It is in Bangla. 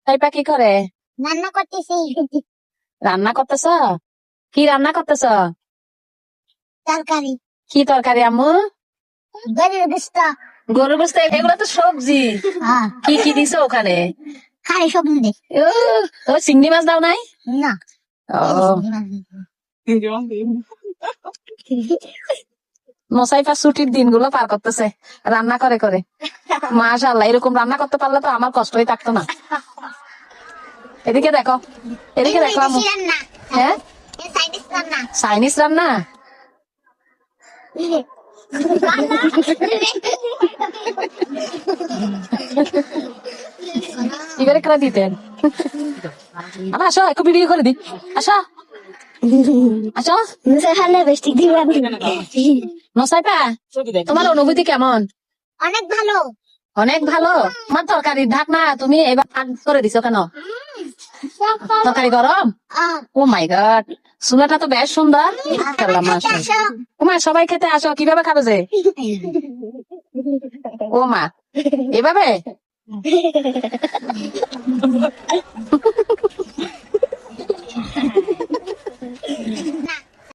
তাইপা কি করে? রান্না করতেছি। রান্না করতেছ? কি রান্না করতেছ? তরকারি। কি তরকারি আম্মু? গরুর গোশত। গরু গোশত? এগুলো তো সবজি। হ্যাঁ, কি কি দিছো ওখানে? খাই সবজি দে। ও চিংড়ি মাছ দাও নাই? না। ও মোসাইফা ছুটির দিনগুলো পার করতেছে রান্না করে করে। মাশাআল্লাহ, এরকম রান্না করতে পারলে তো আমার কষ্টই থাকতো না। এদিকে দেখো, এদিকে দেখো আম্মু। বিদেশি রান্না। হ্যাঁ, এ চাইনিজ রান্না। চাইনিজ রান্না। কি করে করে দিতেন? আমার আসো, একটু ভিডিও করে দি। আসো আসো। মুসাহালে বেশি দিবেন। নসাইপা, তোমার অনুভূতি কেমন? অনেক ভালো। অনেক ভালো। আমার তরকারির ঢাকনা তুমি এবার ভাগ করে দিছো কেন? তরকারি গরম? ও মাই গড, চুলাটা তো বেশ সুন্দর। ও মা, সবাই খেতে আসো। কিভাবে খাবে যে? ও মা, এভাবে?